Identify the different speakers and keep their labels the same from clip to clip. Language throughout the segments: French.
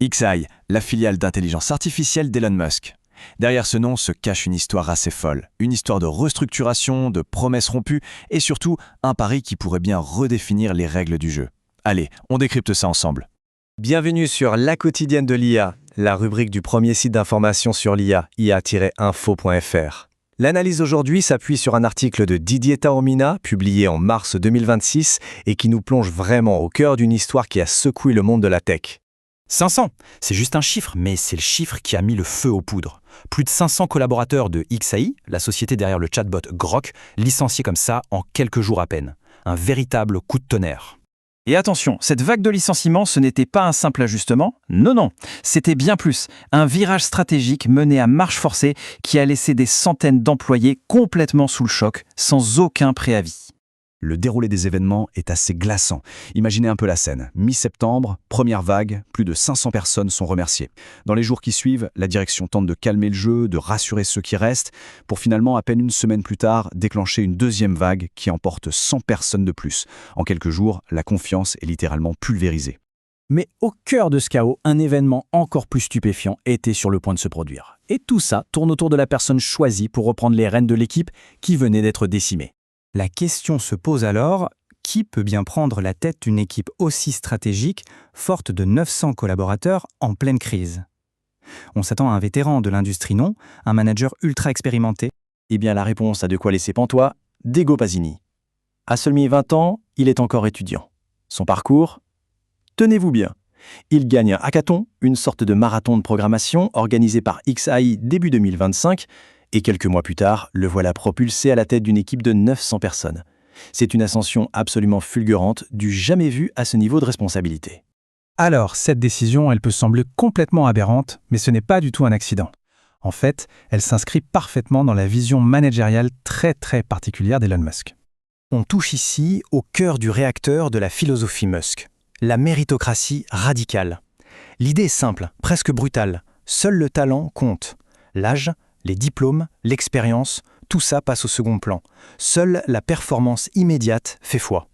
Speaker 1: XAI, la filiale d'intelligence artificielle d'Elon Musk. Derrière ce nom se cache une histoire assez folle, une histoire de restructuration, de promesses rompues et surtout un pari qui pourrait bien redéfinir les règles du jeu. Allez, on décrypte ça ensemble.
Speaker 2: Bienvenue sur La Quotidienne de l'IA, la rubrique du premier site d'information sur l'IA, ia-info.fr. L'analyse aujourd'hui s'appuie sur un article de Didier Taormina, publié en mars 2026, et qui nous plonge vraiment au cœur d'une histoire qui a secoué le monde de la tech.
Speaker 3: 500, c'est juste un chiffre, mais c'est le chiffre qui a mis le feu aux poudres. Plus de 500 collaborateurs de XAI, la société derrière le chatbot Grok, licenciés comme ça en quelques jours à peine. Un véritable coup de tonnerre.
Speaker 4: Et attention, cette vague de licenciements, ce n'était pas un simple ajustement. Non, c'était bien plus. Un virage stratégique mené à marche forcée qui a laissé des centaines d'employés complètement sous le choc, sans aucun préavis.
Speaker 5: Le déroulé des événements est assez glaçant. Imaginez un peu la scène. Mi-septembre, première vague, plus de 500 personnes sont remerciées. Dans les jours qui suivent, la direction tente de calmer le jeu, de rassurer ceux qui restent, pour finalement, à peine une semaine plus tard, déclencher une deuxième vague qui emporte 100 personnes de plus. En quelques jours, la confiance est littéralement pulvérisée.
Speaker 6: Mais au cœur de ce chaos, un événement encore plus stupéfiant était sur le point de se produire. Et tout ça tourne autour de la personne choisie pour reprendre les rênes de l'équipe qui venait d'être décimée.
Speaker 7: La question se pose alors, qui peut bien prendre la tête d'une équipe aussi stratégique, forte de 900 collaborateurs en pleine crise? On s'attend à un vétéran de l'industrie, non? Un manager ultra expérimenté?
Speaker 6: Eh bien la réponse a de quoi laisser pantois, Diego Pasini. À seulement 20 ans, il est encore étudiant. Son parcours? Tenez-vous bien. Il gagne un hackathon, une sorte de marathon de programmation organisé par XAI début 2025, et quelques mois plus tard, le voilà propulsé à la tête d'une équipe de 900 personnes. C'est une ascension absolument fulgurante, du jamais vu à ce niveau de responsabilité.
Speaker 7: Alors, cette décision, elle peut sembler complètement aberrante, mais ce n'est pas du tout un accident. En fait, elle s'inscrit parfaitement dans la vision managériale très particulière d'Elon Musk. On touche ici au cœur du réacteur de la philosophie Musk, la méritocratie radicale. L'idée est simple, presque brutale. Seul le talent compte. L'âge, les diplômes, l'expérience, tout ça passe au second plan. Seule la performance immédiate fait foi.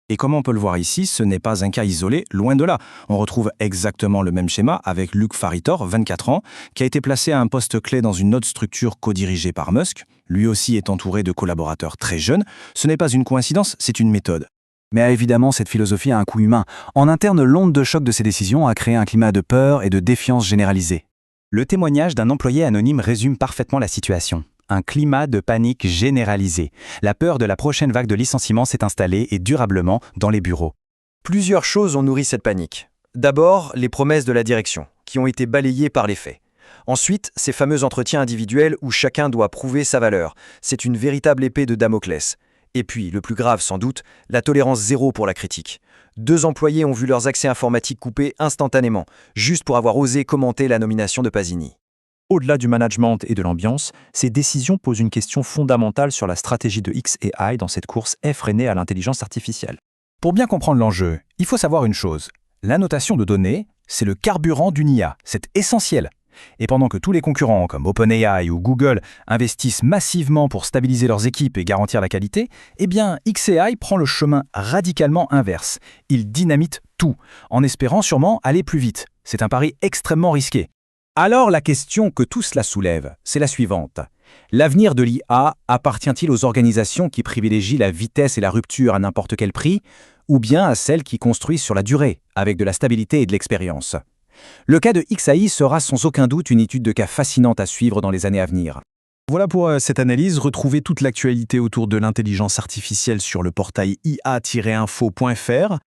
Speaker 5: Et comme on peut le voir ici, ce n'est pas un cas isolé, loin de là. On retrouve exactement le même schéma avec Luc Faritor, 24 ans, qui a été placé à un poste clé dans une autre structure co-dirigée par Musk. Lui aussi est entouré de collaborateurs très jeunes. Ce n'est pas une coïncidence, c'est une méthode.
Speaker 8: Mais évidemment, cette philosophie a un coût humain. En interne, l'onde de choc de ces décisions a créé un climat de peur et de défiance généralisée.
Speaker 7: Le témoignage d'un employé anonyme résume parfaitement la situation. Un climat de panique généralisé. La peur de la prochaine vague de licenciements s'est installée et durablement dans les bureaux.
Speaker 2: Plusieurs choses ont nourri cette panique. D'abord, les promesses de la direction, qui ont été balayées par les faits. Ensuite, ces fameux entretiens individuels où chacun doit prouver sa valeur. C'est une véritable épée de Damoclès. Et puis, le plus grave sans doute, la tolérance zéro pour la critique. 2 employés ont vu leurs accès informatiques coupés instantanément, juste pour avoir osé commenter la nomination de Pasini.
Speaker 4: Au-delà du management et de l'ambiance, ces décisions posent une question fondamentale sur la stratégie de XAI dans cette course effrénée à l'intelligence artificielle.
Speaker 6: Pour bien comprendre l'enjeu, il faut savoir une chose. L'annotation de données, c'est le carburant d'une IA, c'est essentiel. Et pendant que tous les concurrents comme OpenAI ou Google investissent massivement pour stabiliser leurs équipes et garantir la qualité, eh bien XAI prend le chemin radicalement inverse. Il dynamite tout, en espérant sûrement aller plus vite. C'est un pari extrêmement risqué. Alors la question que tout cela soulève, c'est la suivante. L'avenir de l'IA appartient-il aux organisations qui privilégient la vitesse et la rupture à n'importe quel prix, ou bien à celles qui construisent sur la durée, avec de la stabilité et de l'expérience? Le cas de XAI sera sans aucun doute une étude de cas fascinante à suivre dans les années à venir.
Speaker 1: Voilà pour cette analyse. Retrouvez toute l'actualité autour de l'intelligence artificielle sur le portail ia-info.fr.